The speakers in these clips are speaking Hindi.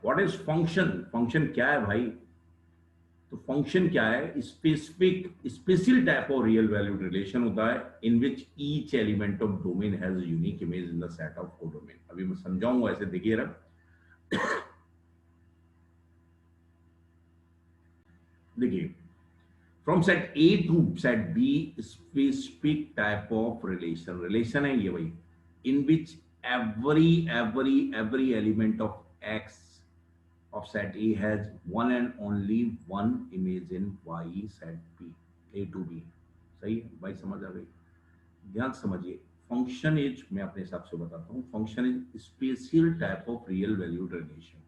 What is function? फंक्शन क्या है भाई? तो फंक्शन क्या है? Specific special type of real valued relation होता है in which each element of domain has unique image in the set of codomain. अभी मैं समझाऊंगा, ऐसे देखिए रहा। देखिए, from set A to set B specific type of relation, relation है ये भाई, इन विच every element of x of set A has one and only one image in y set B, A to B। सही है भाई, समझ आ गई? ध्यान से समझिए। फंक्शन इज, मैं अपने हिसाब से बताता हूँ, function is special type of real valued relation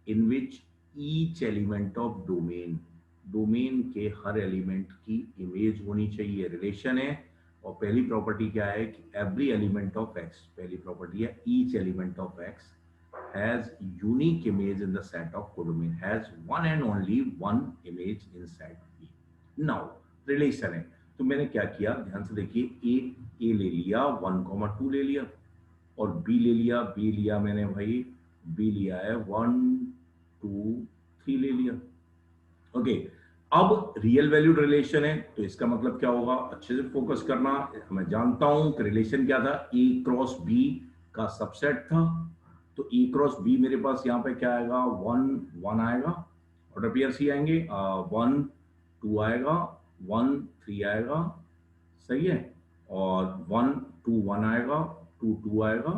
in which each element of domain, domain के हर एलिमेंट की इमेज होनी चाहिए। रिलेशन है, और पहली प्रॉपर्टी क्या है कि एवरी एलिमेंट ऑफ एक्स, पहली प्रॉपर्टी है each element of x has unique image in the set of codomain, has one and only one image in set B। now relation है, तो मैंने क्या किया, ध्यान से देखिए, ए ले लिया 1,2 ले लिया, और बी ले लिया, बी लिया मैंने भाई, बी लिया है 1 2 3 ले लिया। ओके, अब रियल वैल्यूड रिलेशन है, तो इसका मतलब क्या होगा, अच्छे से फोकस करना। मैं जानता हूं कि रिलेशन क्या था, ए क्रॉस बी का सबसेट था। तो ए क्रॉस बी मेरे पास यहाँ पे क्या आएगा, 1 1 आएगा, ऑर्डर पेयर सी आएंगे, 1 2 आएगा, 1 3 आएगा, सही है, और 1 2 1 आएगा, 2 2 आएगा,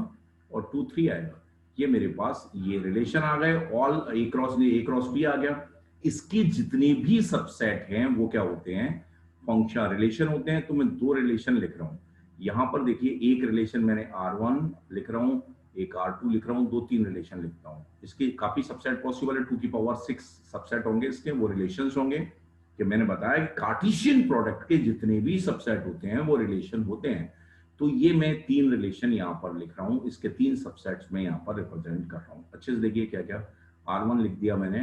और 2 3 आएगा। ये मेरे पास ये रिलेशन आ गए, ऑल ए क्रॉस बी आ गया। इसके जितने भी सबसेट हैं वो क्या होते हैं, फंक्शन रिलेशन होते हैं। तो मैं दो रिलेशन लिख रहा हूं यहां पर, देखिए, एक रिलेशन मैंने R1 लिख रहा हूं, एक R2 लिख रहा हूं, दो तीन रिलेशन लिखता हूं। इसके काफी सबसेट पॉसिबल है, 2 की पावर 6 सबसेट होंगे इसके, वो रिलेशंस होंगे कि मैंने बताया कि कार्टेशियन प्रोडक्ट के जितने भी सबसेट होते हैं वो रिलेशन होते हैं। तो ये मैं तीन रिलेशन यहाँ पर लिख रहा हूँ, इसके तीन सबसेट्स में यहाँ पर रिप्रेजेंट कर रहा हूँ। अच्छे से देखिए क्या क्या, R1 लिख दिया मैंने,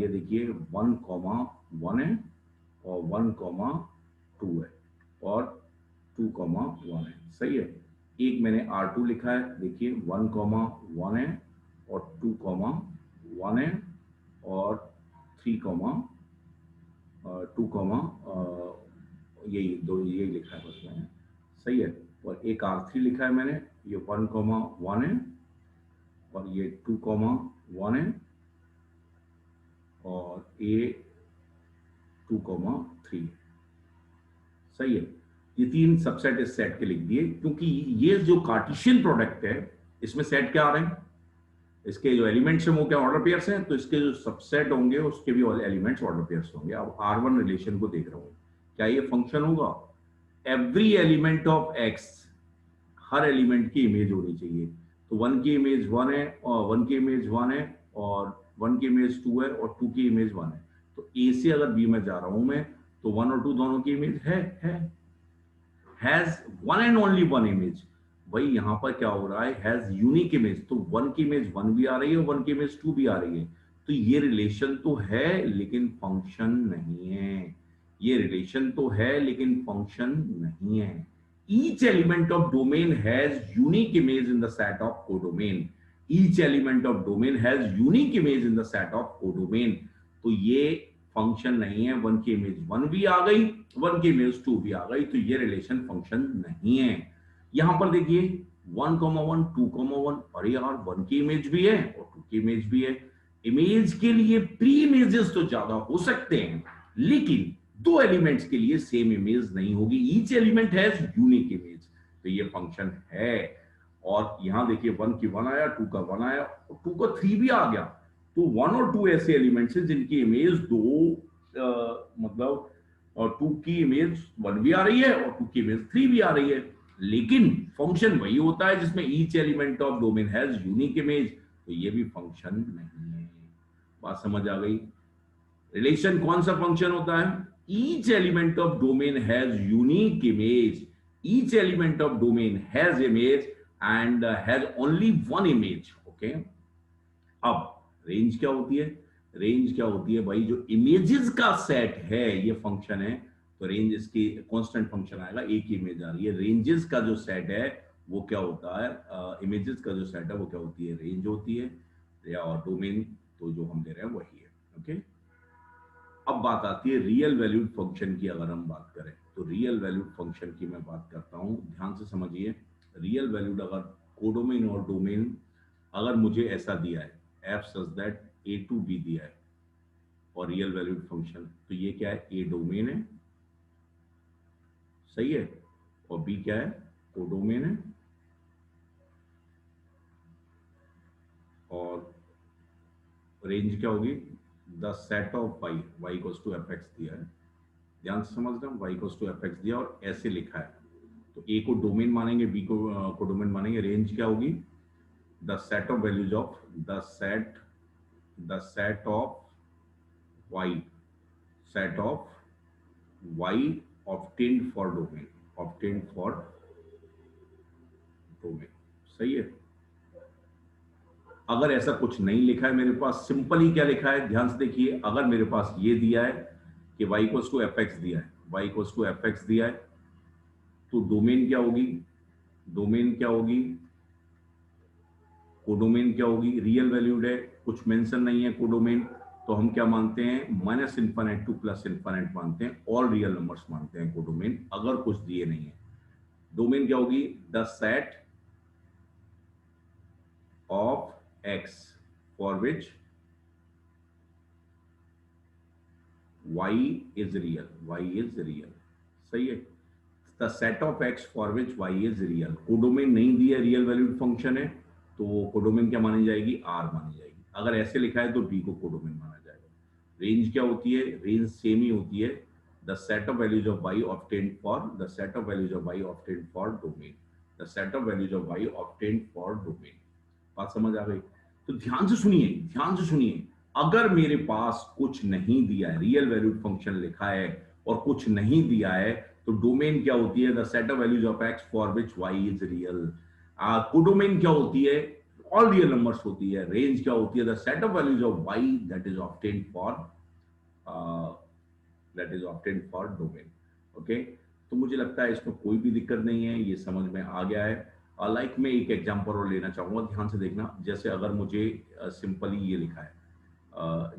ये देखिए 1,1 है, और 1,2 है, और 2,1 है, सही है। एक मैंने R2 लिखा है, देखिए 1,1 है, और 2,1 है, और 3, 2, यही दो, यही लिखा है बस मैंने, सही है। और एक R3 लिखा है मैंने, ये 1,1 है, और ये 2,1 है, और ये 2,3, सही है। ये तीन सबसेट इस सेट के लिख दिए, क्योंकि ये जो कार्टेशियन प्रोडक्ट है इसमें सेट क्या आ रहे हैं, इसके जो एलिमेंट्स हैं वो क्या ऑर्डर पेयर्स हैं, तो इसके जो सबसेट होंगे उसके भी एलिमेंट्स ऑर्डर पेयर्स होंगे। अब R1 रिलेशन को देख रहा हूं, क्या ये फंक्शन होगा, every element of x, her element की इमेज होनी चाहिए। तो 1 की इमेज 1 है, और 1 की इमेज 1 है, और 1 की इमेज 2 है, और 2 की इमेज 1 है। तो ए से अगर बी में जा रहा हूं मैं, तो 1 और 2 दोनों की इमेज है, has one and only one image. भाई यहां पर क्या हो रहा है, हैज यूनिक इमेज, तो 1 की इमेज 1 भी आ रही है, 1 की इमेज 2 भी आ रही है। तो ये रिलेशन तो है लेकिन फंक्शन नहीं है, ये रिलेशन तो है लेकिन फंक्शन नहीं है। Each element of domain has unique image in the set of codomain, each element of domain has unique image in the set of codomain. तो ये फंक्शन नहीं है, 1 की इमेज 1 भी आ गई, 1 की इमेज 2 भी आ गई, तो ये रिलेशन फंक्शन नहीं है। यहां पर देखिए 1,1 2,1, अरे यार 1 की इमेज भी है और 2 की इमेज भी है। इमेज के लिए प्री इमेजेस तो ज्यादा हो सकते हैं, लेकिन दो एलिमेंट्स के लिए सेम इमेज नहीं होगी। Each element has unique image, तो ये फंक्शन है। और यहां देखिए 1 की 1 आया, 2 का 1 आया, और 2 का 3 भी आ गया। तो 1 और 2 ऐसे एलिमेंट्स हैं जिनकी इमेज दो, मतलब, और 2 की इमेज 1 भी आ रही है और 2 की इमेज 3 भी आ रही है। लेकिन फंक्शन वही होता है जिसमें each element of domain has unique image, तो ये भी फंक्शन नहीं है। बात समझ आ गई? रिलेशन कौन सा फंक्शन होता है, each element of domain has unique image, each element of domain has image and has only one image. Okay, अब रेंज क्या होती है, रेंज क्या होती है भाई, जो इमेजेस का सेट है ये फंक्शन है। तो रेंज इसकी कांस्टेंट फंक्शन आएगा, एक ही इमेज आ रही है। रेंजेस का जो सेट है वो क्या होता है, इमेजेस का जो सेट है वो क्या होती है, रेंज होती है। या डोमेन तो जो हम ले रहे हैं वही है। ओके, अब बात आती है रियल वैल्यूड फंक्शन की। अगर हम बात करें तो रियल वैल्यूड फंक्शन की मैं बात करता हूं, ध्यान से समझिए। रियल वैल्यूड अगर कोडोमेन और डोमेन अगर मुझे ऐसा दिया है, F such that A to B दिया है और रियल वैल्यूड फंक्शन, तो ये क्या है, ए डोमेन है, सही है, और बी क्या है, कोडोमेन है, और रेंज क्या होगी, the set of Y, Y equals to F X दिया है, ध्यान से समझ रहे हैं, Y equals to F X दिया और ऐसे लिखा है, तो ए को डोमेन मानेंगे, बी को कोडोमेन मानेंगे। रेंज क्या होगी, the set of values of the set of Y, set of Y obtained for domain, obtained for domain, सही है। अगर ऐसा कुछ नहीं लिखा है मेरे पास, सिंपल ही क्या लिखा है, ध्यान से देखिए, अगर मेरे पास ये दिया है कि y equals to F X दिया है, y equals to F X दिया है, तो डोमेन क्या होगी, डोमेन क्या होगी, कोडोमेन क्या होगी, रियल वैल्यूड है, कुछ मेंशन नहीं है कोडोमेन, तो हम क्या मानते हैं, minus infinite two plus infinite मानते हैं, ऑल रियल नंबर्स मानते हैं कोडोमेन, अगर कुछ दिए नहीं है। डोमेन क्या होगी, the set of X for which y is real, y is real, सही है। The set of x for which y is real, codomain नहीं दिया, रियल वैल्यूड फंक्शन है, तो कोडोमेन क्या मानी जाएगी, r मानी जाएगी। अगर ऐसे लिखा है तो b को कोडोमेन माना जाएगा। रेंज क्या होती है, रेंज सेम ही होती है, the set of values of y obtained for the set of values of y obtained for domain, the set of values of y obtained for domain. बात समझ आ गई, तो ध्यान से सुनिए, ध्यान से सुनिए। अगर मेरे पास कुछ नहीं दिया है, रियल वैल्यूड फंक्शन लिखा है और कुछ नहीं दिया है, तो डोमेन क्या होती है, the set of values of X for which Y is real. Codomain क्या होती है, ऑल रियल नंबर्स होती है। रेंज क्या होती है, the set of values of Y that is obtained for domain. Okay, तो मुझे लगता है इसमें कोई भी दिक्कत नहीं है, ये समझ में आ गया है। लाइक मैं एक एग्जांपल और लेना चाहूंगा, ध्यान से देखना। जैसे अगर मुझे सिंपली ये लिखा है,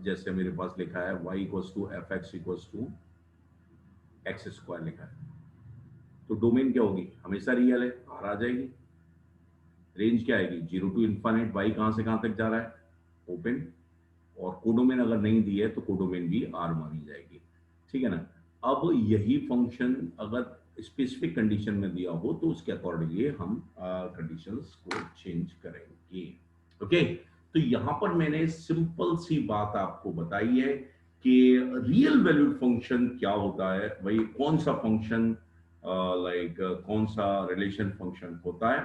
जैसे मेरे पास लिखा है y equals to F X equals to X square लिखा है, तो डोमेन क्या होगी, हमेशा रियल है, आर आ जाएगी। रेंज क्या आएगी, जीरो टू इन्फाइनाइट, y कहां से कहां तक जा रहा है, ओपन, और कोडोमेन अगर नहीं दी है तो कोडोमेन भी आर मानी जाएगी, ठीक है ना। अब यही फंक्शन अगर स्पेसिफिक कंडीशन में दिया हो तो उसके अकॉर्डिंगली हम कंडीशंस को चेंज करेंगे। ओके, तो यहां पर मैंने सिंपल सी बात आपको बताई है कि रियल वैल्यूड फंक्शन क्या होता है, भाई कौन सा फंक्शन लाइक कौन सा रिलेशन फंक्शन होता है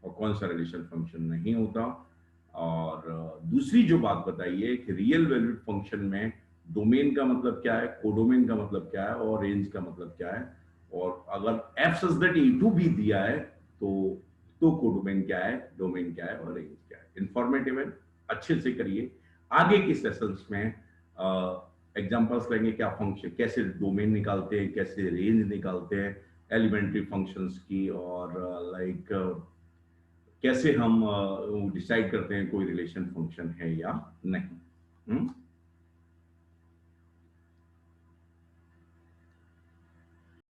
और कौन सा रिलेशन फंक्शन नहीं होता। और दूसरी जो बात बताई है कि रियल वैल्यूड फंक्शन में डोमेन का मतलब क्या है, कोडोमेन का मतलब क्या है, और रेंज का मतलब क्या है, और अगर F such that A to B दिया है तो कोडोमेन क्या है, डोमेन क्या है, और रेंज क्या है। इंफॉर्मेटिव है, अच्छे से करिए। आगे के सेशंस में एग्जांपल्स लेंगे, क्या फंक्शन, कैसे डोमेन निकालते हैं, कैसे रेंज निकालते हैं एलिमेंट्री फंक्शंस की, और लाइक कैसे हम डिसाइड करते हैं कोई रिलेशन फंक्शन है या नहीं।